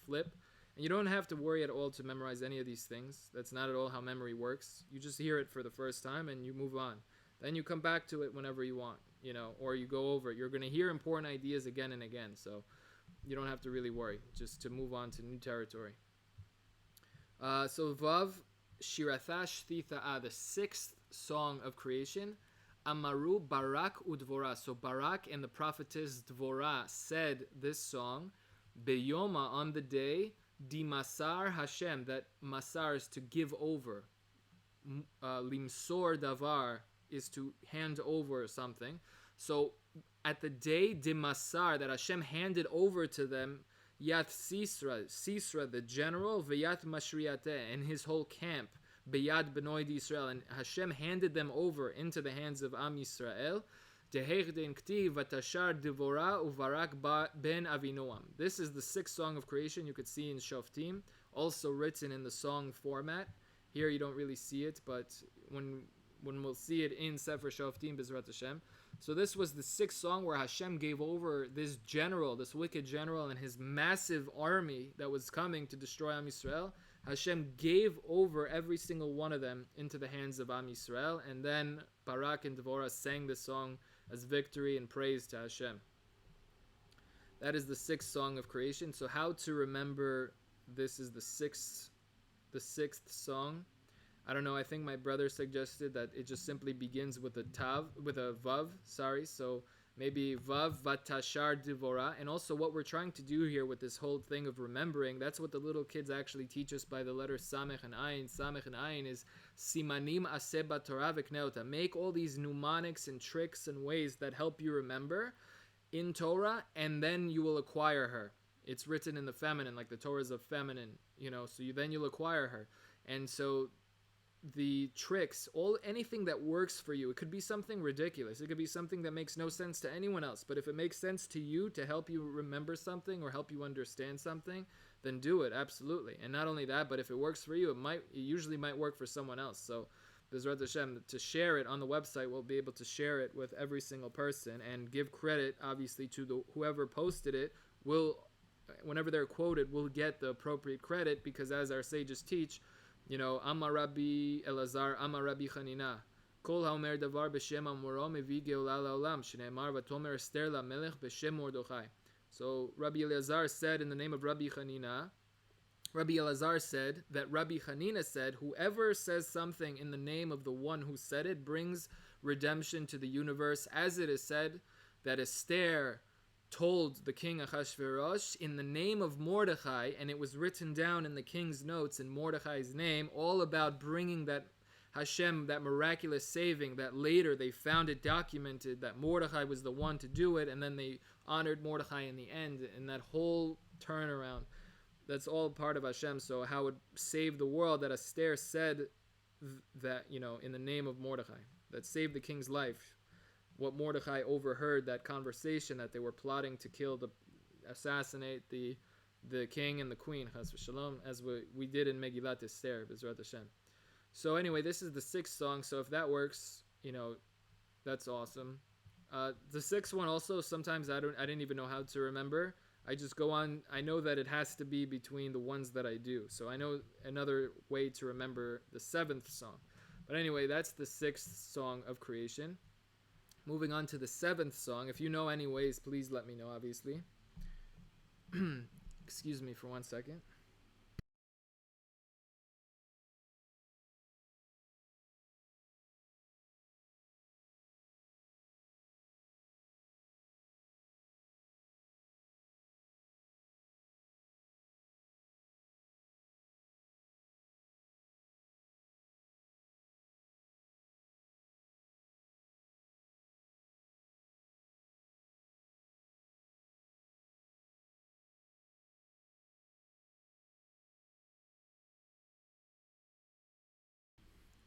flip. And you don't have to worry at all to memorize any of these things. That's not at all how memory works. You just hear it for the first time and you move on. Then you come back to it whenever you want, or you go over it. You're going to hear important ideas again and again. So you don't have to really worry, just to move on to new territory. So Vav, Shirathash Thitha'a, the sixth song of creation. Amaru Barak Udvora. So Barak and the prophetess Dvorah said this song, Beyoma, on the day, Di Masar Hashem, that Masar is to give over. Limsor Davar is to hand over something. So at the day Di Masar, that Hashem handed over to them, Yat Sisra, the general, V'yat Mashriateh, and his whole camp, Beyad Benoid Israel, and Hashem handed them over into the hands of Am Yisrael. This is the sixth song of creation you could see in Shoftim, also written in the song format. Here you don't really see it, but when we'll see it in Sefer Shoftim, Bezrat Hashem. So this was the sixth song where Hashem gave over this general, this wicked general, and his massive army that was coming to destroy Am Yisrael. Hashem gave over every single one of them into the hands of Am Yisrael, and then Barak and Devorah sang this song as victory and praise to Hashem. That is the sixth song of creation. So how to remember this is the sixth song? I don't know, I think my brother suggested that it just simply begins with a vav, so maybe vav vatashar divora. And also what we're trying to do here with this whole thing of remembering, that's what the little kids actually teach us by the letters samech and ayin. Samech and ayin is simanim aseh b'torah v'kneota. Make all these mnemonics and tricks and ways that help you remember in Torah, and then you will acquire her. It's written in the feminine, like the Torah is of feminine, so you'll acquire her. And so the tricks, anything that works for you, it could be something ridiculous, it could be something that makes no sense to anyone else, but if it makes sense to you to help you remember something or help you understand something, then do it, absolutely. And not only that, but if it works for you, it usually might work for someone else. So Bezrat Hashem, to share it on the website, we'll be able to share it with every single person and give credit, obviously, to whoever posted it. Whenever they're quoted, will get the appropriate credit, because as our sages teach, Amar Rabbi Elazar, Amar Rabbi Chanina, Kol haomer davar b'shem amoro mevi geula la'olam, shneimar v'tomer Esther lamelech b'shem Mordechai. So Rabbi Elazar said in the name of Rabbi Chanina, Rabbi Elazar said that Rabbi Chanina said, whoever says something in the name of the one who said it brings redemption to the universe, as it is said that Esther told the king Achashverosh in the name of Mordechai, and it was written down in the king's notes in Mordechai's name, all about bringing that Hashem, that miraculous saving, that later they found it documented that Mordechai was the one to do it, and then they honored Mordechai in the end, and that whole turnaround, that's all part of Hashem. So how it saved the world, that Esther said that, in the name of Mordechai. that saved the king's life. What Mordechai overheard, that conversation that they were plotting to assassinate the king and the queen, chas v'shalom, as we did in Megillat Esther, B'ezrat Hashem. So anyway, this is the 6th song. So if that works, that's awesome. The 6th one also, sometimes I didn't even know how to remember. I just go on. I know that it has to be between the ones that I do. So I know another way to remember the 7th song. But anyway, that's the 6th song of creation. Moving on to the 7th song. If you know anyways, please let me know, obviously. Excuse me for 1 second.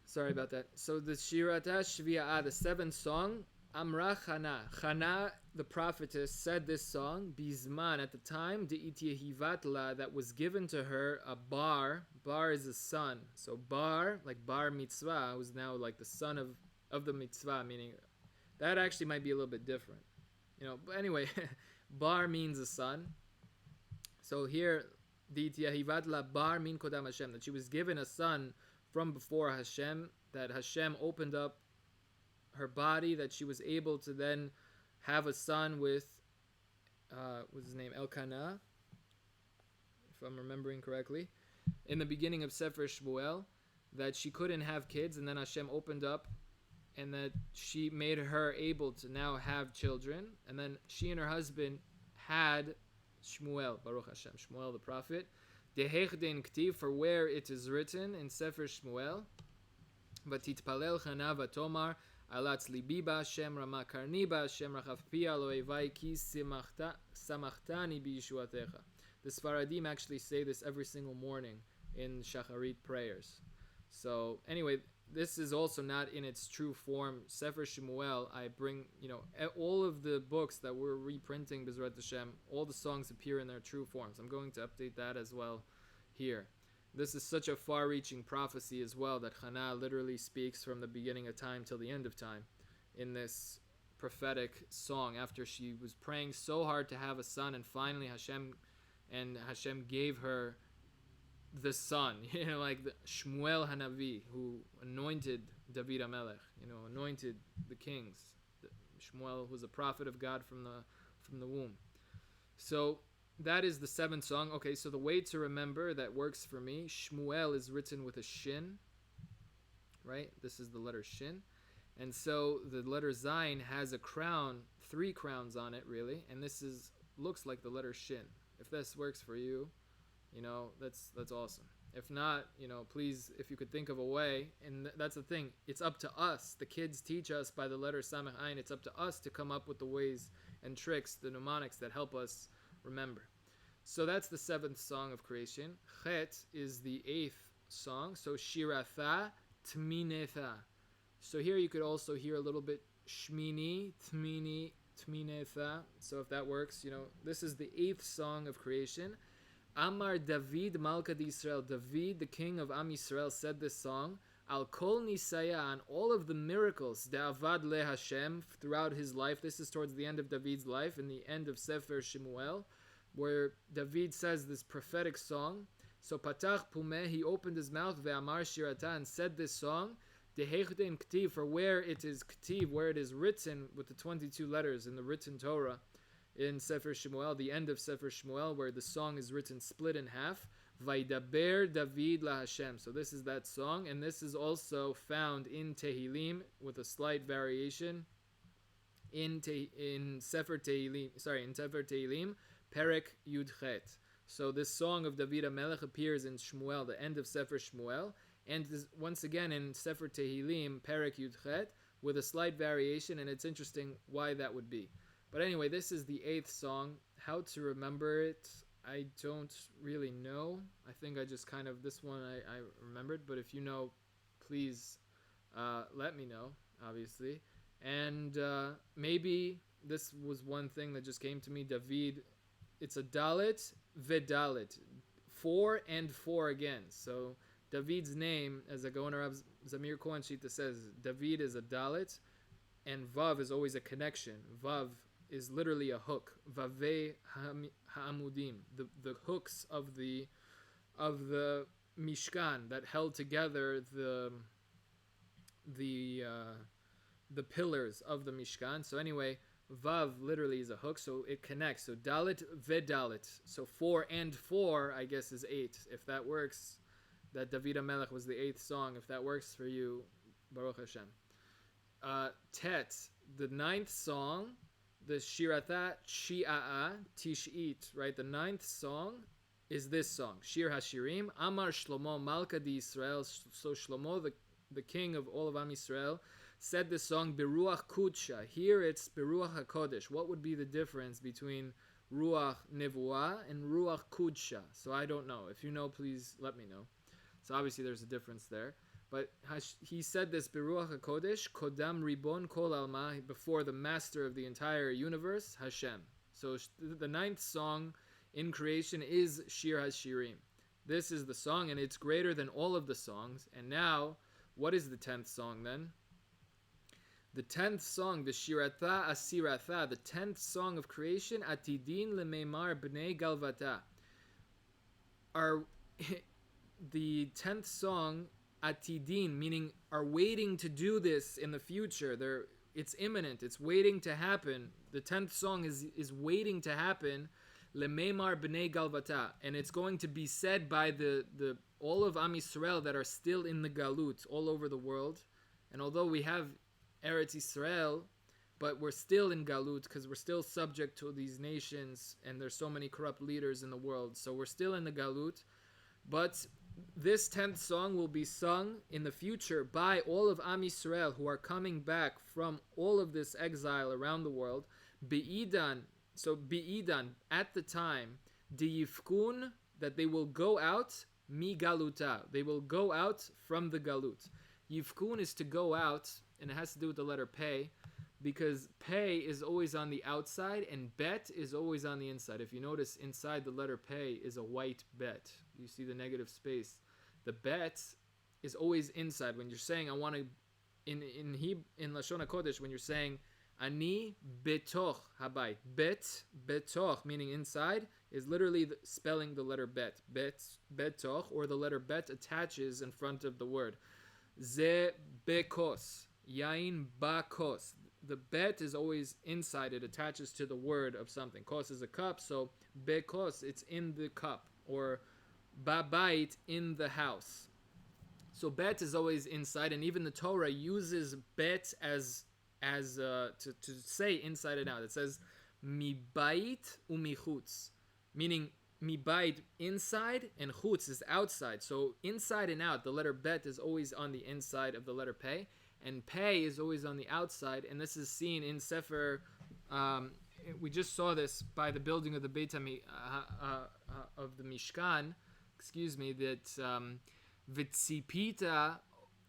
Sorry about that. So the Shirata Shvi'ah, the 7th song, Amra Chana. Chana, the prophetess, said this song, Bizman, at the time, De'ityehivatla, that was given to her a bar. Bar is a son. So bar, like bar mitzvah, was now like the son of the mitzvah, meaning that actually might be a little bit different. But anyway, bar means a son. So here, De'ityehivatla bar min kodam Hashem, that she was given a son from before Hashem, that Hashem opened up her body, that she was able to then have a son with, what's his name, Elkanah, if I'm remembering correctly, in the beginning of Sefer Shmuel, that she couldn't have kids, and then Hashem opened up, and that she made her able to now have children, and then she and her husband had Shmuel, Baruch Hashem, Shmuel the prophet, Dehechden Ktiv, for where it is written in Sefer Shmuel, Vatitpalel Chana Vatomar, Alatz Libiba, Shem Rama Karniba, Shem Rachav Pia Loevai Ki Samachtani Biyishuatecha. The Sfaradim actually say this every single morning in Shacharit prayers. So anyway, this is also not in its true form. Sefer Shmuel, I bring, all of the books that we're reprinting, B'ezrat Hashem, all the songs appear in their true forms. I'm going to update that as well here. This is such a far-reaching prophecy as well, that Chana literally speaks from the beginning of time till the end of time in this prophetic song, after she was praying so hard to have a son, and finally Hashem gave her the son, like the Shmuel Hanavi, who anointed David HaMelech, anointed the kings. Shmuel was a prophet of God from the womb. So that is the 7th song. Okay, so the way to remember that works for me, Shmuel is written with a shin, right? This is the letter shin. And so the letter Zayin has a crown, 3 crowns on it, really, and this looks like the letter shin. If this works for you, that's awesome. If not, please, if you could think of a way, and that's the thing, it's up to us. The kids teach us by the letter Samech Ayin. It's up to us to come up with the ways and tricks, the mnemonics that help us remember. So that's the 7th song of creation. Chet is the 8th song. So Shiratha Tminetha. So here you could also hear a little bit Shmini, Tmini, Tminetha. So if that works, this is the 8th song of creation. Amar David Malka Yisrael. David, the king of Am Yisrael, said this song. Al Kol Nisaya, on all of the miracles, De'avad Le Hashem, throughout his life. This is towards the end of David's life, in the end of Sefer Shmuel, where David says this prophetic song. So Patach Pumeh, he opened his mouth, Ve'amar Shirata, and said this song. Dehechdein Ktiv, for where it is Ktiv, where it is written with the 22 letters in the written Torah, in Sefer Shmuel, the end of Sefer Shmuel, where the song is written split in half. Vaidaber David la Hashem. So this is that song, and this is also found in Tehillim with a slight variation. In Sefer Tehillim, Perek Yudchet. So this song of David HaMelech appears in Shmuel, the end of Sefer Shmuel, and once again in Sefer Tehillim, Perek Yudchet, with a slight variation, and it's interesting why that would be. But anyway, this is the 8th song. How to remember it, I don't really know. I think I just this one I remembered. But if you know, please let me know. obviously. And maybe this was one thing that just came to me. David, it's a Dalit, Vedalit. 4 and 4 again. So David's name, as the Gaon Rav Zamir Kohen Shita says, David is a Dalit, and Vav is always a connection. Vav is literally a hook. Vave ha'amudim, the hooks of the Mishkan that held together the pillars of the Mishkan. So anyway, Vav literally is a hook, so it connects. So Dalit Vedalit. So 4 and 4, I guess, is 8. If that works, that David HaMelech was the 8th song. If that works for you, Baruch Hashem. Tet, the 9th song, the Shiratha Chi'a'a Tish'it, right? The 9th song is this song, Shir HaShirim. Amar Shlomo Malka di Yisrael. So Shlomo, the king of all of Am Yisrael, said this song, Beruach Kudsha. Here it's Beruach HaKodesh. What would be the difference between Ruach Nevuah and Ruach Kudsha? So I don't know. If you know, please let me know. So obviously there's a difference there. But he said this, Beruach HaKodesh, Kodam Ribon Kol Alma, before the master of the entire universe, Hashem. So the 9th song in creation is Shir HaShirim. This is the song, and it's greater than all of the songs. And now, what is the 10th song then? The 10th song, the Shiratha Asiratha, the 10th song of creation, Atidin Lemeimar Bnei Galvata. The 10th song, Atidin, meaning are waiting to do this in the future. It's imminent. It's waiting to happen. The 10th song is waiting to happen. Lemeimar Bnei Galvata, and it's going to be said by the all of Am Yisrael that are still in the Galut all over the world. And although we have Eretz Yisrael, but we're still in Galut because we're still subject to these nations, and there's so many corrupt leaders in the world. So we're still in the Galut. But this 10th song will be sung in the future by all of Am Yisrael who are coming back from all of this exile around the world. Be'idan, so Be'idan, at the time, Diyifkun, that they will go out, mi galuta, they will go out from the Galut. Yifkun is to go out, and it has to do with the letter Pei, because Pei is always on the outside and Bet is always on the inside. If you notice, inside the letter Pei is a white Bet. You see the negative space. The Bet is always inside. When you're saying, I want to, in Lashon HaKodesh, when you're saying, Ani betoch habayit, betoch, meaning inside, is literally spelling the letter betoch, or the letter bet attaches in front of the word. Ze bekos, yain bakos. The bet is always inside. It attaches to the word of something. Kos is a cup, so bekos, it's in the cup, or babayit, in the house. So bet is always inside, and even the Torah uses bet as to say inside and out. It says mibayit umichutz, meaning mibayit inside and chutz is outside. So inside and out, the letter bet is always on the inside of the letter pei, and pei is always on the outside. And this is seen in Sefer. We just saw this by the building of the Beit of the Mishkan. Excuse me. That vitzipita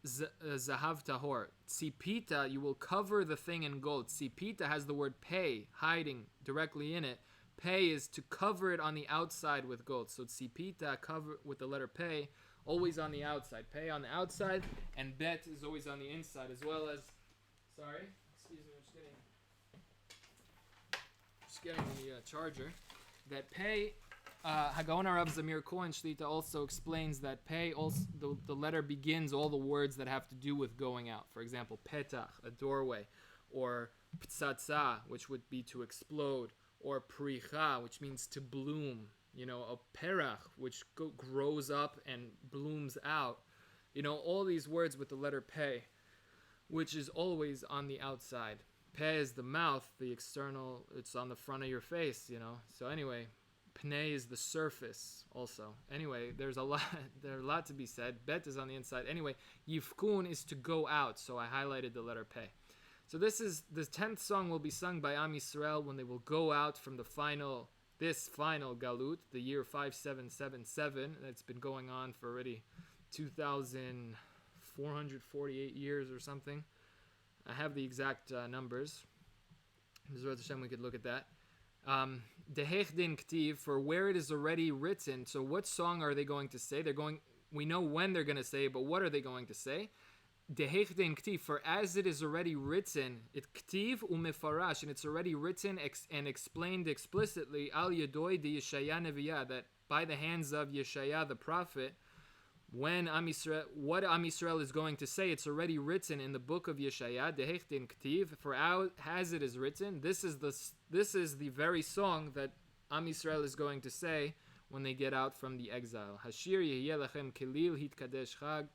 zahav tahor. Tzipita, you will cover the thing in gold. Tzipita has the word pei hiding directly in it. Pei is to cover it on the outside with gold. So tzipita, cover with the letter pei, always on the outside. Pei on the outside, and bet is always on the inside, as well as. Sorry, excuse me, I'm just getting the charger. That pei. Hagaon Rav Zamir Kohen Shlita also explains that pei, also the letter begins all the words that have to do with going out. For example, petach, a doorway, or ptsatsa, which would be to explode, or pricha, which means to bloom. A perach, which grows up and blooms out. All these words with the letter pei, which is always on the outside. Pei is the mouth, the external. It's on the front of your face. So anyway. Pnei is the surface also. Anyway, there's a lot to be said. Bet is on the inside. Anyway, Yifkun is to go out, so I highlighted the letter Pei. So the 10th song will be sung by Am Yisrael when they will go out from this final Galut, the year 5777. That's been going on for already 2,448 years or something. I have the exact numbers. Bezrat Hashem, we could look at that. Dehech din ktiv, for where it is already written. So what song are they going to say? We know when they're going to say, but what are they going to say? Dehech din ktiv, for as it is already written, it ktiv umefarash, and it's already written and explained explicitly, al yadoi de Yeshaya Neviah, that by the hands of Yeshaya the prophet, when what Am Yisrael is going to say, it's already written in the book of Yeshaya, Dehech din ktiv, for as it is written, this is the very song that Am Yisrael is going to say when they get out from the exile. Hashir yehyeh lachem kelil hitkadesh chag.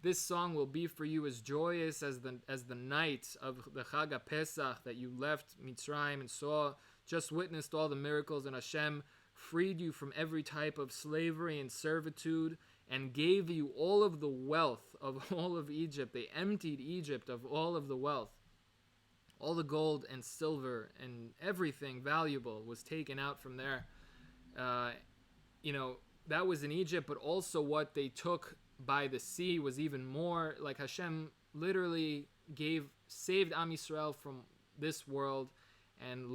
This song will be for you as joyous as the night of the Chag HaPesach that you left Mitzrayim and just witnessed all the miracles, and Hashem freed you from every type of slavery and servitude and gave you all of the wealth of all of Egypt. They emptied Egypt of all of the wealth. All the gold and silver and everything valuable was taken out from there. That was in Egypt, but also what they took by the sea was even more. Like Hashem literally saved Am Yisrael from this world and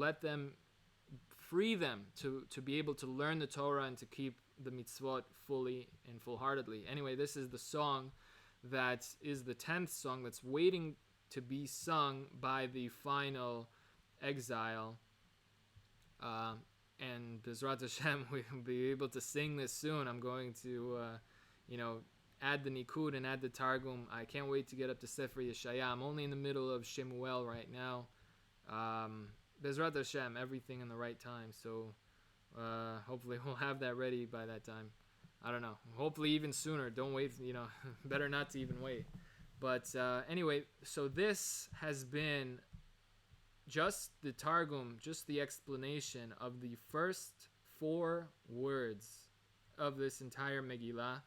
free them to be able to learn the Torah and to keep the mitzvot fully and full-heartedly. Anyway, this is the song that is the 10th song that's waiting to be sung by the final exile. And Bezrat Hashem, we will be able to sing this soon. I'm going to, add the Nikud and add the Targoom. I can't wait to get up to Sefer Yeshaya. I'm only in the middle of Shemuel right now. Bezrat Hashem, everything in the right time. So hopefully we'll have that ready by that time. I don't know. Hopefully even sooner. Don't wait, better not to even wait. But anyway, so this has been just the Targum, just the explanation of the first 4 words of this entire Megillah.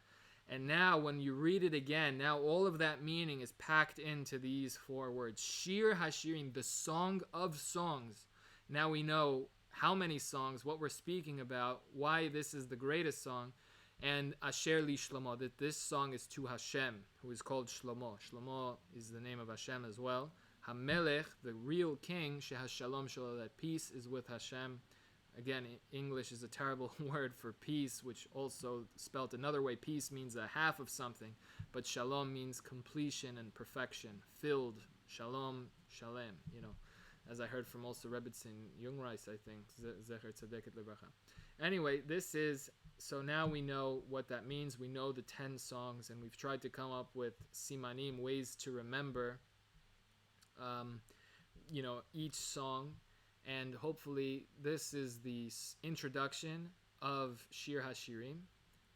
And now when you read it again, now all of that meaning is packed into these 4 words. Shir HaShirim, the song of songs. Now we know how many songs, what we're speaking about, why this is the greatest song. And Asher li Shlomo, that this song is to Hashem, who is called Shlomo. Shlomo is the name of Hashem as well. HaMelech, the real king, Shehas Shalom Shelo, that peace is with Hashem. Again, English is a terrible word for peace, which also spelt another way. Peace means a half of something, but Shalom means completion and perfection, filled. Shalom, Shalem, as I heard from also Rebbetzin Jungreis, I think, Zecher Tzedeket Lebracha. Anyway, so now we know what that means. We know the 10 songs, and we've tried to come up with simanim, ways to remember, each song. And hopefully this is the introduction of Shir HaShirim.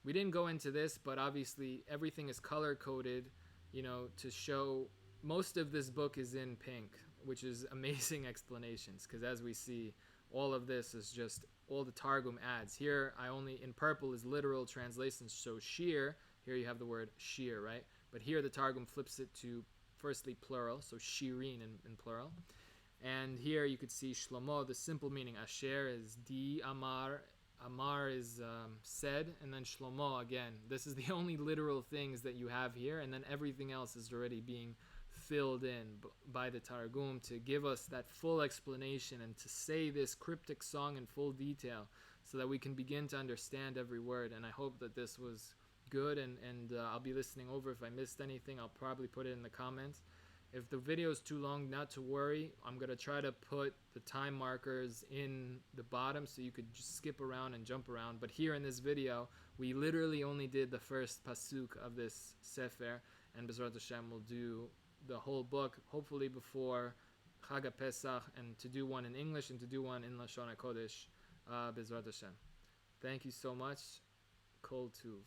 We didn't go into this, but obviously everything is color-coded, to show most of this book is in pink, which is amazing explanations, because as we see, all of this is just all the Targum adds. Here, in purple is literal translations. So Shir, here you have the word Shir, right? But here the Targum flips it to, firstly, plural, so Shirin in plural. And here you could see Shlomo, the simple meaning. Asher is di Amar. Amar is said, and then Shlomo again. This is the only literal things that you have here, and then everything else is already being filled in by the Targum to give us that full explanation and to say this cryptic song in full detail so that we can begin to understand every word. And I hope that this was good, and I'll be listening over. If I missed anything, I'll probably put it in the comments. If the video is too long, not to worry. I'm going to try to put the time markers in the bottom so you could just skip around and jump around. But here in this video, we literally only did the first pasuk of this Sefer, and Bezrat Hashem will do the whole book, hopefully before Chag HaPesach, and to do one in English and to do one in Lashon HaKodesh, Bezrat Hashem. Thank you so much. Kol Tuv.